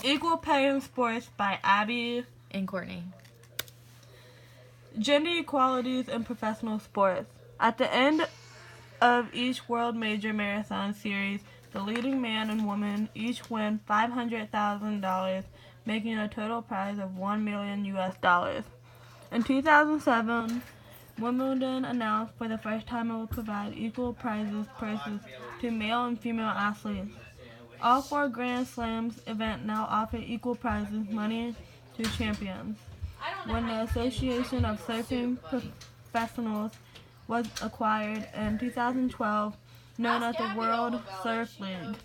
Equal Pay in Sports by Abby and Courtney. Gender equalities in professional sports. At the end of each World Major Marathon Series, the leading man and woman each win $500,000, making a total prize of $1 million US. In 2007, Wimbledon announced for the first time it would provide equal purses to male and female athletes. All 4 Grand Slams events now offer equal prizes money to champions. When the Association of Surfing Professionals was acquired in 2012, known as the World Surf League.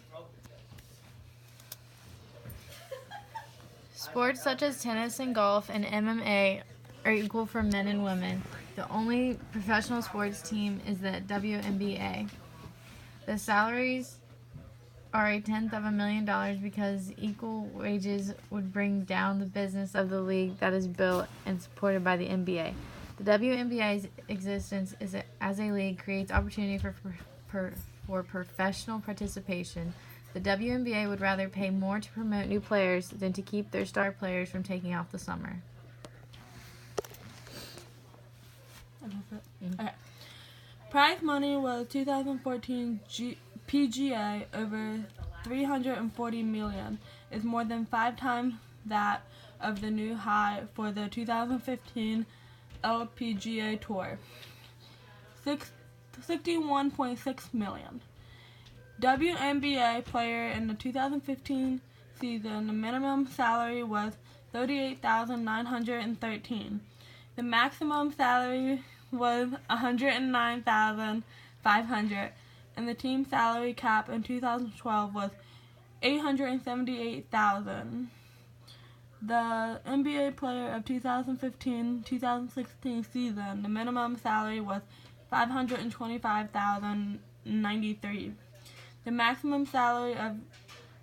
Sports such as tennis and golf and MMA are equal for men and women. The only professional sports team is the WNBA. The salaries are $1/10,000,000 because equal wages would bring down the business of the league that is built and supported by the NBA. The WNBA's existence as a league creates opportunity for professional participation. The WNBA would rather pay more to promote new players than to keep their star players from taking off the summer. Okay. Prize money was 2014 PGA over $340 million. Is more than 5 times that of the new high for the 2015 LPGA Tour, $61.6 million. WNBA player in the 2015 season, the minimum salary was $38,913. The maximum salary was $109,500, and the team salary cap in 2012 was $878,000. The NBA player of 2015-2016 season, the minimum salary was $525,093. The maximum salary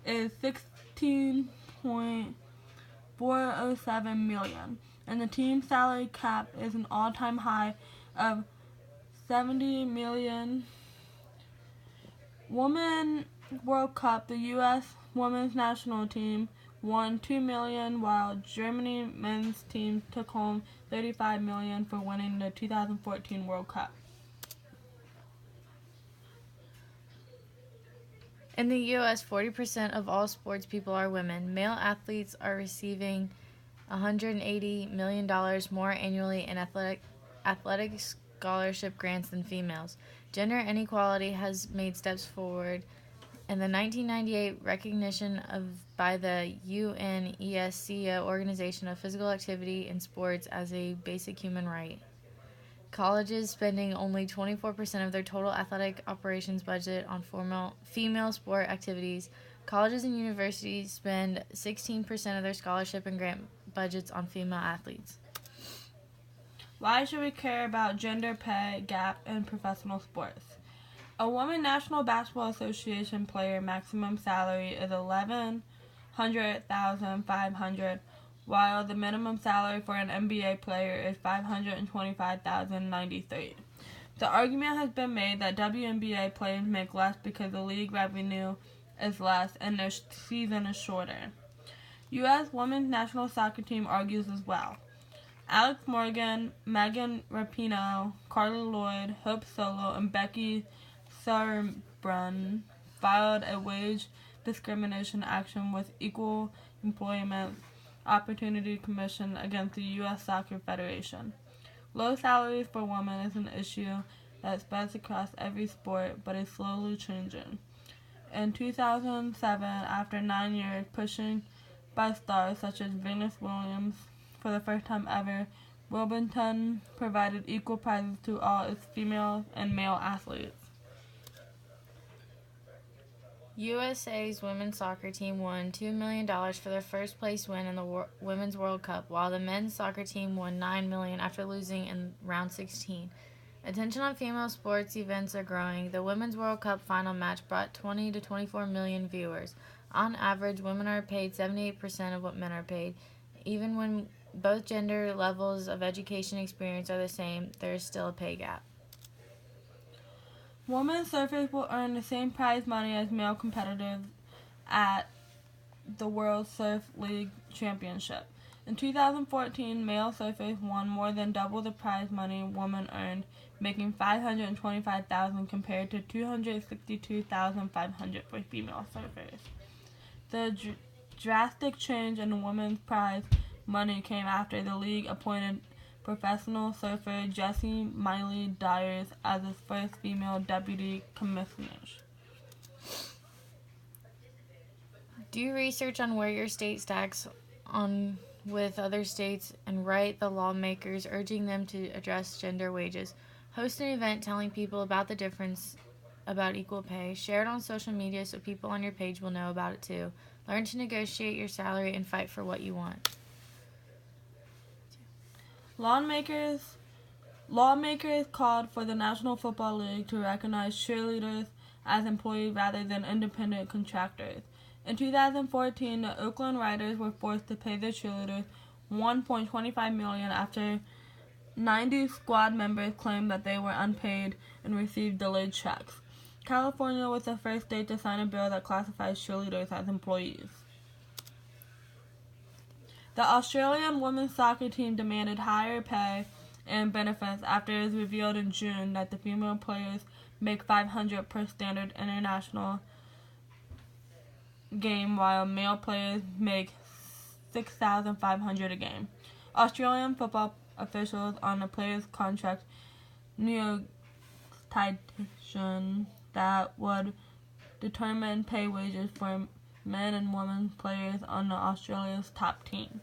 is $16.407 million, and the team salary cap is an all-time high of $70 million. Women's World Cup, the U.S. women's national team won $2 million, while Germany men's team took home $35 million for winning the 2014 World Cup. In the U.S., 40% of all sports people are women. Male athletes are receiving $180 million more annually in athletic scholarship grants than females. Gender inequality has made steps forward in the 1998 recognition by the UNESCO Organization of Physical Activity in Sports as a basic human right. Colleges spending only 24% of their total athletic operations budget on female sport activities. Colleges and universities spend 16% of their scholarship and grant budgets on female athletes. Why should we care about gender pay gap in professional sports? A Women's National Basketball Association player maximum salary is $1,100,500, while the minimum salary for an NBA player is $525,093. The argument has been made that WNBA players make less because the league revenue is less and their season is shorter. U.S. Women's National Soccer Team argues as well. Alex Morgan, Megan Rapinoe, Carly Lloyd, Hope Solo, and Becky Sauerbrunn filed a wage discrimination action with Equal Employment Opportunity Commission against the U.S. Soccer Federation. Low salaries for women is an issue that spreads across every sport, but is slowly changing. In 2007, after 9 years pushing by stars such as Venus Williams, for the first time ever, Wimbledon provided equal prizes to all its female and male athletes. USA's women's soccer team won $2 million for their first place win in the Women's World Cup, while the men's soccer team won $9 million after losing in round 16. Attention on female sports events are growing. The Women's World Cup final match brought 20 to 24 million viewers. On average, women are paid 78% of what men are paid. Even when both gender levels of education and experience are the same, there is still a pay gap. Women surfers will earn the same prize money as male competitors at the World Surf League Championship. In 2014, male surfers won more than double the prize money women earned, making $525,000 compared to $262,500 for female surfers. The drastic change in women's prize money came after the league appointed professional surfer Jessie Miley Dyers as its first female deputy commissioner. Do research on where your state stacks on with other states and write the lawmakers urging them to address gender wages. Host an event telling people about the difference about equal pay. Share it on social media so people on your page will know about it too. Learn to negotiate your salary and fight for what you want. Lawmakers called for the National Football League to recognize cheerleaders as employees rather than independent contractors. In 2014, the Oakland Raiders were forced to pay their cheerleaders $1.25 million after 90 squad members claimed that they were unpaid and received delayed checks. California was the first state to sign a bill that classifies cheerleaders as employees. The Australian women's soccer team demanded higher pay and benefits after it was revealed in June that the female players make $500 per standard international game while male players make $6,500 a game. Australian football officials on the players' contract negotiation that would determine pay wages for men and women players on the Australia's top team.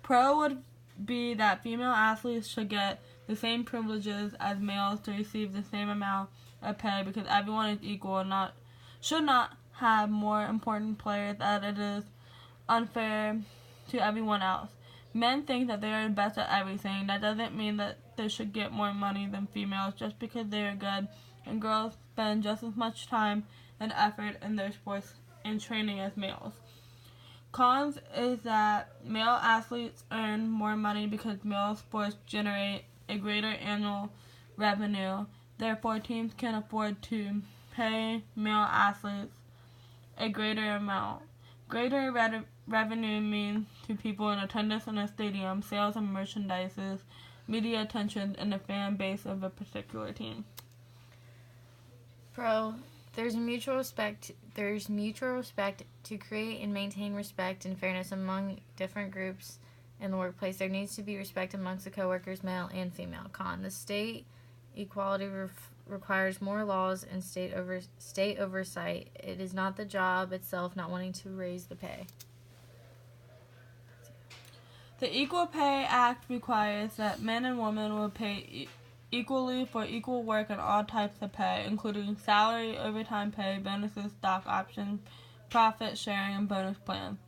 Pro would be that female athletes should get the same privileges as males to receive the same amount of pay because everyone is equal and should not have more important players, as it is unfair to everyone else. Men think that they are the best at everything. That doesn't mean that they should get more money than females just because they are good, and girls spend just as much time and effort in their sports and training as males. Cons is that male athletes earn more money because male sports generate a greater annual revenue. Therefore, teams can afford to pay male athletes a greater amount. Greater revenue means to people in attendance in a stadium, sales of merchandise, media attention, and the fan base of a particular team. Pro, there's mutual respect to create and maintain respect and fairness among different groups in the workplace. There needs to be respect amongst the coworkers, male and female. Con, the state equality requires more laws and state oversight. It is not the job itself not wanting to raise the pay. The Equal Pay Act requires that men and women will pay equally for equal work and all types of pay, including salary, overtime pay, bonuses, stock options, profit sharing, and bonus plans.